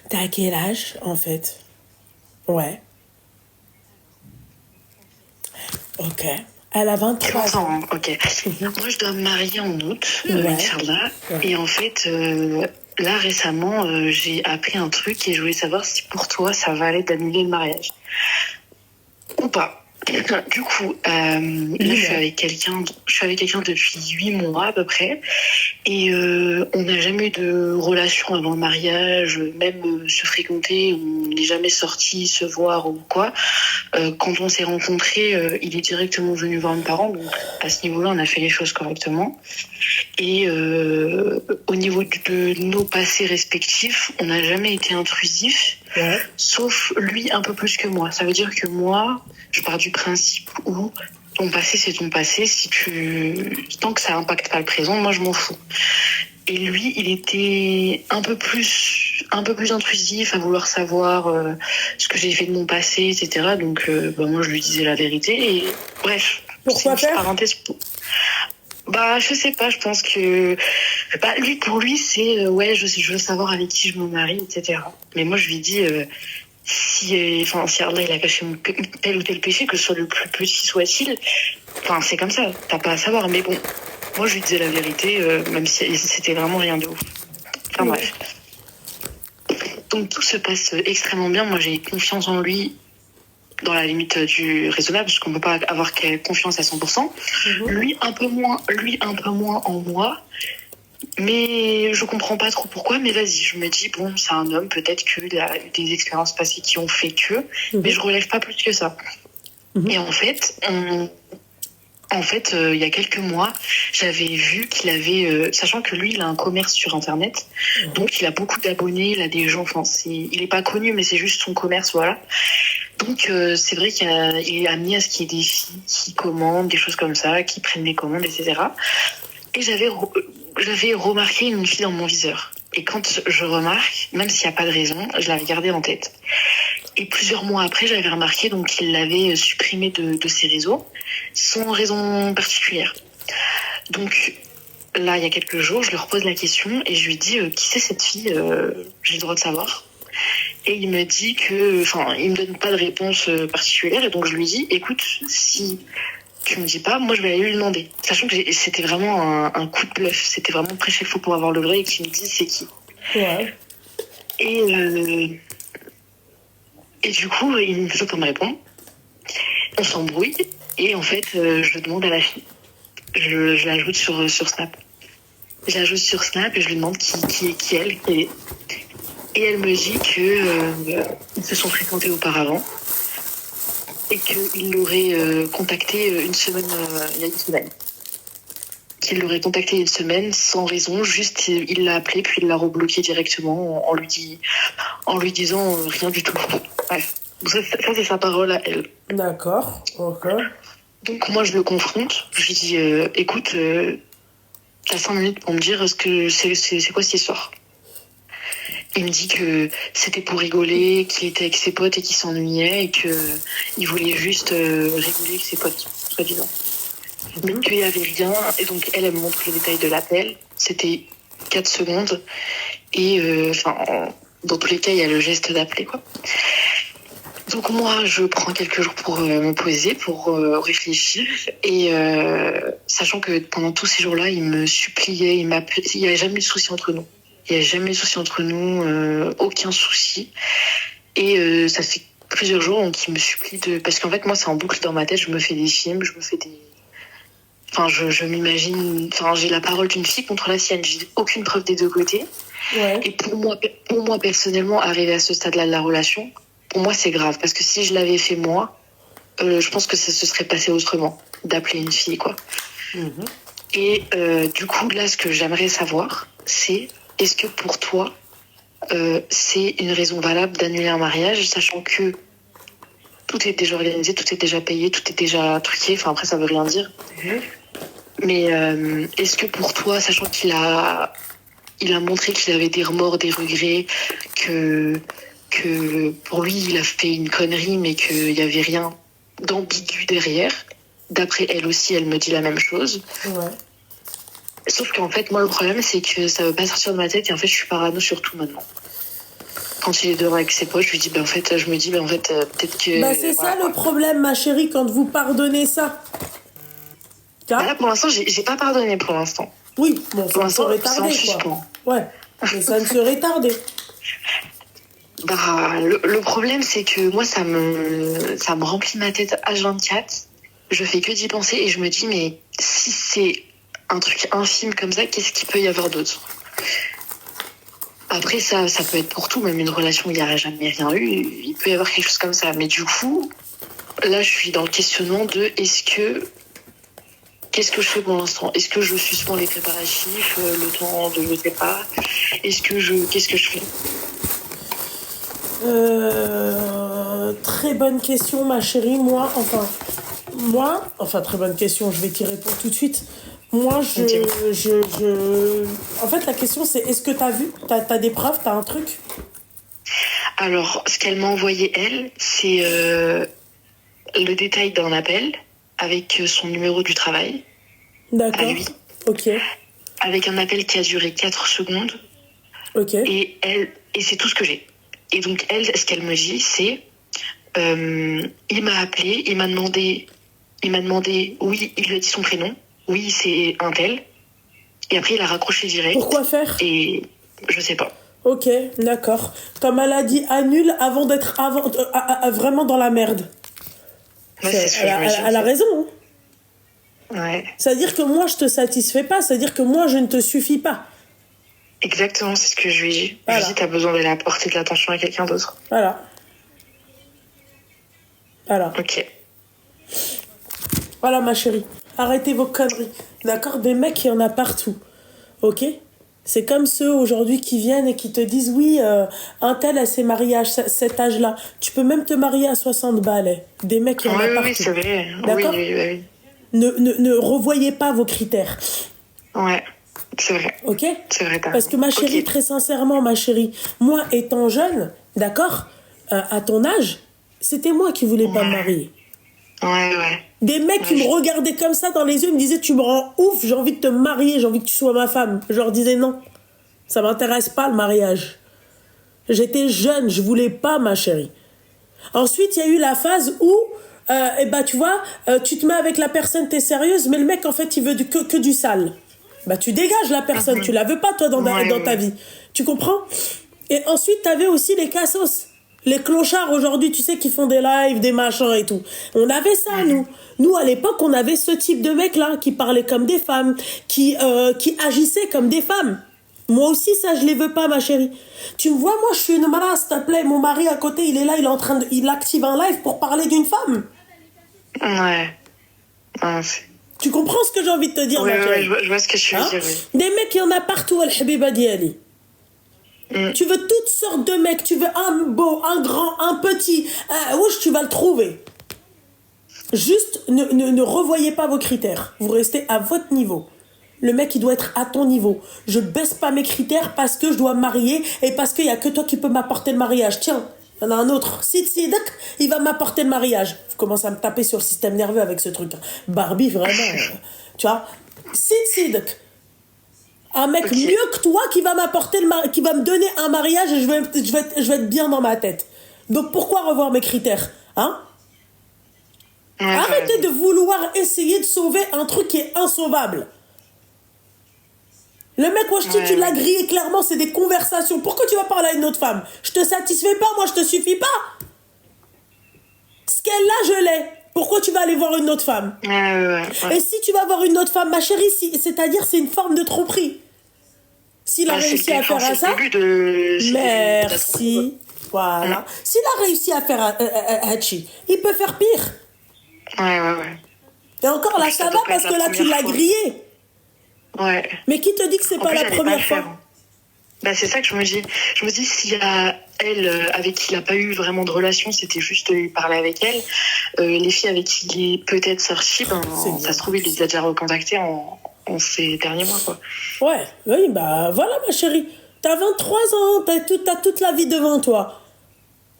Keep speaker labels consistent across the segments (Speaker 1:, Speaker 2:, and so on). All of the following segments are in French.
Speaker 1: T'as quel âge, en fait? Ouais. Ok. Elle a
Speaker 2: Tu
Speaker 1: 23
Speaker 2: m'entends,
Speaker 1: ans.
Speaker 2: hein? Ok. Moi, je dois me marier en août,
Speaker 1: Ouais.
Speaker 2: Inch'Allah.
Speaker 1: Ouais.
Speaker 2: Et en fait, là, récemment, j'ai appris un truc et je voulais savoir si pour toi, ça valait d'annuler le mariage. Ou pas. Du coup, là,
Speaker 1: Dis-moi.
Speaker 2: je suis avec quelqu'un depuis 8 mois à peu près. Et on n'a jamais eu de relation avant le mariage, même se fréquenter, on n'est jamais sortis se voir ou quoi. Quand on s'est rencontrés, il est directement venu voir mes parents, donc à ce niveau-là, on a fait les choses correctement. Et au niveau de nos passés respectifs, on n'a jamais été intrusifs,
Speaker 1: Ouais.
Speaker 2: sauf lui un peu plus que moi. Ça veut dire que moi, je pars du principe où ton passé, c'est ton passé. Tant que ça impacte pas le présent, moi, je m'en fous. Et lui, il était un peu plus intrusif à vouloir savoir ce que j'ai fait de mon passé, etc. Donc, moi, je lui disais la vérité. Et bref, c'est
Speaker 1: Pourquoi
Speaker 2: une petite
Speaker 1: faire?
Speaker 2: parenthèse. Bah, je sais pas. Je pense que, pour lui, c'est ouais, je veux savoir avec qui je me marie, etc. Mais moi, je lui dis si Allah il a caché tel ou tel péché, que ce soit le plus petit soit-il, enfin, c'est comme ça. T'as pas à savoir. Mais bon, moi, je lui disais la vérité, même si c'était vraiment rien de ouf. Enfin
Speaker 1: Ouais.
Speaker 2: bref. Donc tout se passe extrêmement bien. Moi, j'ai confiance en lui dans la limite du raisonnable, parce qu'on peut pas avoir confiance à 100%. Lui, un peu moins en moi. Mais je comprends pas trop pourquoi, mais vas-y, je me dis, bon, c'est un homme, peut-être qu'il a eu des expériences passées qui ont fait que, mais je relève pas plus que ça. Et en fait, il y a quelques mois, j'avais vu qu'il avait, sachant que lui, il a un commerce sur Internet, donc il a beaucoup d'abonnés, il a des gens, enfin, il est pas connu, mais c'est juste son commerce, voilà. Donc c'est vrai qu'il est amené à ce qu'il y ait des filles qui commandent, des choses comme ça, qui prennent des commandes, etc. Et j'avais remarqué une fille dans mon viseur. Et quand je remarque, même s'il n'y a pas de raison, je l'avais gardée en tête. Et plusieurs mois après, j'avais remarqué donc qu'il l'avait supprimée de ses réseaux sans raison particulière. Donc là, il y a quelques jours, je lui repose la question et je lui dis qui c'est cette fille, j'ai le droit de savoir. Et il me dit il me donne pas de réponse particulière, et donc je lui dis, écoute, si tu me dis pas, moi je vais aller lui demander. Sachant que c'était vraiment un coup de bluff, c'était vraiment prêcher le faux pour avoir le vrai, et qu'il me dise c'est qui.
Speaker 1: Ouais.
Speaker 2: Et du coup, il ne veut pas me répondre. On s'embrouille, et en fait, je demande à la fille. Je l'ajoute sur Snap. Je l'ajoute sur Snap et je lui demande qui elle est. Et elle me dit qu'ils se sont fréquentés auparavant et qu'il l'aurait contacté il y a une semaine. Qu'il l'aurait contacté une semaine sans raison, juste il l'a appelé puis il l'a rebloqué directement en lui disant rien du tout. Bref, ça c'est sa parole à elle.
Speaker 1: D'accord. Ok.
Speaker 2: Donc moi je le confronte, je lui dis écoute, t'as 5 minutes pour me dire c'est quoi cette histoire. Il me dit que c'était pour rigoler, qu'il était avec ses potes et qu'il s'ennuyait et qu'il voulait juste rigoler avec ses potes, soi-disant. Mais qu'il n'y avait rien. Et donc elle me montre les détails de l'appel. C'était 4 secondes. Et dans tous les cas, il y a le geste d'appeler, quoi. Donc moi, je prends quelques jours pour me poser, pour réfléchir. Et sachant que pendant tous ces jours-là, il me suppliait, il m'appelait. Il n'y avait jamais eu de souci entre nous. Il n'y a jamais eu de souci entre nous, aucun souci. Et ça fait plusieurs jours donc il me supplie de... Parce qu'en fait, moi, c'est en boucle dans ma tête. Je me fais des films, je me fais des... Enfin, je m'imagine... Enfin, j'ai la parole d'une fille contre la sienne. J'ai aucune preuve des deux côtés.
Speaker 1: Ouais.
Speaker 2: Et pour moi, personnellement, arriver à ce stade-là de la relation, pour moi, c'est grave. Parce que si je l'avais fait moi, je pense que ça se serait passé autrement. D'appeler une fille, quoi. Et du coup, là, ce que j'aimerais savoir, c'est... Est-ce que pour toi, c'est une raison valable d'annuler un mariage, sachant que tout est déjà organisé, tout est déjà payé, tout est déjà truqué. Enfin, après, ça veut rien dire. Mais est-ce que pour toi, sachant qu'il a montré qu'il avait des remords, des regrets, que pour lui, il a fait une connerie, mais qu'il n'y avait rien d'ambigu derrière. D'après elle aussi, elle me dit la même chose.
Speaker 1: Ouais.
Speaker 2: Sauf qu'en fait, moi, le problème, c'est que ça veut pas sortir de ma tête et en fait, je suis parano sur tout maintenant. quand il est dehors avec ses potes, je lui dis, en fait, je me dis, en fait, peut-être que...
Speaker 1: C'est ça
Speaker 2: voilà,
Speaker 1: le problème, ma chérie, quand vous pardonnez ça.
Speaker 2: Là, pour l'instant, j'ai pas pardonné pour l'instant.
Speaker 1: Oui, bon, ça ne serait
Speaker 2: c'est en
Speaker 1: tardé,
Speaker 2: suspens.
Speaker 1: quoi. Ouais, mais ça ne serait tardé.
Speaker 2: Le problème, c'est que moi, ça me remplit ma tête H24. Je fais que d'y penser et je me dis, mais si c'est un truc infime comme ça, qu'est-ce qu'il peut y avoir d'autre? Après, ça peut être pour tout, même une relation où il n'y a jamais rien eu, il peut y avoir quelque chose comme ça. Mais du coup, là, je suis dans le questionnement de qu'est-ce que je fais pour l'instant? Est-ce que je suspends les préparatifs, le temps de je sais pas? Qu'est-ce que je fais?
Speaker 1: Très bonne question, ma chérie. Très bonne question, je vais t'y répondre tout de suite. Moi, en fait, la question, c'est est-ce que t'as vu? T'as des preuves? T'as un truc?
Speaker 2: Alors, ce qu'elle m'a envoyé, elle, c'est le détail d'un appel avec son numéro du travail.
Speaker 1: D'accord.
Speaker 2: À lui.
Speaker 1: Ok.
Speaker 2: Avec un appel qui a duré 4 secondes.
Speaker 1: Ok.
Speaker 2: Et c'est tout ce que j'ai. Et donc, elle, ce qu'elle me dit, c'est il m'a appelé, il m'a demandé, oui, il lui a dit son prénom, oui, c'est un tel. Et après, il a raccroché direct.
Speaker 1: Pourquoi faire?
Speaker 2: Et je sais pas.
Speaker 1: Ok, d'accord. Comme elle a dit, annule avant d'être vraiment dans la merde.
Speaker 2: Ouais, c'est ce que
Speaker 1: elle a raison. Hein.
Speaker 2: Ouais.
Speaker 1: C'est-à-dire que moi, je te satisfais pas. C'est-à-dire que moi, je ne te suffis pas.
Speaker 2: Exactement, c'est ce que je lui ai dit.
Speaker 1: Voilà.
Speaker 2: Je lui ai dit, t'as besoin d'aller apporter de l'attention à quelqu'un d'autre.
Speaker 1: Voilà.
Speaker 2: Ok.
Speaker 1: Voilà, ma chérie. Arrêtez vos conneries. D'accord? Des mecs, il y en a partout. Ok? C'est comme ceux aujourd'hui qui viennent et qui te disent oui, un tel a ses mariages, cet âge-là. Tu peux même te marier à 60 balles. Des mecs, il y en a partout.
Speaker 2: Oui, c'est vrai.
Speaker 1: D'accord?
Speaker 2: Oui.
Speaker 1: Ne revoyez pas vos critères.
Speaker 2: Ouais, c'est vrai.
Speaker 1: Ok?
Speaker 2: C'est vrai,
Speaker 1: parce que ma chérie, très sincèrement, ma chérie, moi étant jeune, d'accord, à ton âge, c'était moi qui voulais pas me marier.
Speaker 2: Ouais.
Speaker 1: Des mecs qui me regardaient comme ça dans les yeux, me disaient tu me rends ouf, j'ai envie de te marier, j'ai envie que tu sois ma femme. Je leur disais non, ça m'intéresse pas le mariage. J'étais jeune, je voulais pas, ma chérie. Ensuite, il y a eu la phase où tu vois, tu te mets avec la personne, t'es sérieuse, mais le mec en fait il veut que du sale. Tu dégages la personne, tu la veux pas toi dans ta vie. Tu comprends? Et ensuite t'avais aussi les cassos, les clochards aujourd'hui, tu sais, qui font des lives, des machins et tout. On avait ça, nous. Nous, à l'époque, on avait ce type de mecs-là, qui parlaient comme des femmes, qui agissaient comme des femmes. Moi aussi, ça, je les veux pas, ma chérie. Tu me vois, moi, je suis une mara, s'il te plaît. Mon mari, à côté, il est là, il active un live pour parler d'une femme.
Speaker 2: Ouais.
Speaker 1: Tu comprends ce que j'ai envie de te dire, ma chérie?
Speaker 2: Je vois ce que tu veux dire, oui.
Speaker 1: Des mecs, il y en a partout, Al-Habiba Diali. Tu veux toutes sortes de mecs, tu veux un beau, un grand, un petit, tu vas le trouver. Juste, ne revoyez pas vos critères. Vous restez à votre niveau. Le mec, il doit être à ton niveau. Je baisse pas mes critères parce que je dois me marier et parce qu'il y a que toi qui peux m'apporter le mariage. Tiens, il y en a un autre. Sidak, il va m'apporter le mariage. Vous commencez à me taper sur le système nerveux avec ce truc. Barbie, vraiment. Tu vois, Sidak. Un mec mieux que toi qui va m'apporter qui va me donner un mariage et je vais être bien dans ma tête. Donc pourquoi revoir mes critères, hein? Arrêtez de vouloir essayer de sauver un truc qui est insauvable. Le mec, moi je dis, tu l'as grillé clairement, c'est des conversations. Pourquoi tu vas parler à une autre femme? Je te satisfais pas, moi je te suffis pas. Ce qu'elle a, je l'ai. Pourquoi tu vas aller voir une autre femme? Et si tu vas voir une autre femme, ma chérie, c'est-à-dire c'est une forme de tromperie. S'il a réussi à faire ça, merci. Voilà. S'il a réussi à faire Hachi, il peut faire pire.
Speaker 2: Ouais.
Speaker 1: Et encore là, ça va parce que là, tu l'as grillé.
Speaker 2: Ouais.
Speaker 1: Mais qui te dit que c'est pas la première fois?
Speaker 2: C'est ça que je me dis. Je me dis, s'il y a elle avec qui il n'a pas eu vraiment de relation, c'était juste parler avec elle. Les filles avec qui il est peut-être sorti, ça se trouve, il les a déjà recontactées en ces derniers mois, quoi.
Speaker 1: Ouais, oui, voilà, ma chérie. T'as 23 ans, t'as toute la vie devant toi.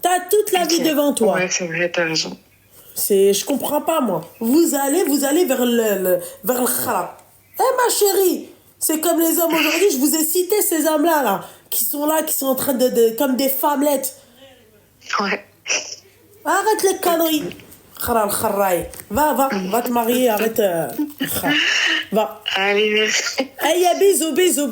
Speaker 1: T'as toute la vie devant toi.
Speaker 2: Ouais, c'est vrai, t'as raison.
Speaker 1: Je comprends pas, moi. Vous allez vers le kharab. Ma chérie, c'est comme les hommes aujourd'hui, je vous ai cité ces hommes-là, qui sont là, qui sont en train comme des femmelettes.
Speaker 2: Ouais.
Speaker 1: Arrête les conneries. Kharal kharraï. Va te marier, arrête. Va.
Speaker 2: Allez, merci.
Speaker 1: Aïe, bisous.
Speaker 2: Bisous.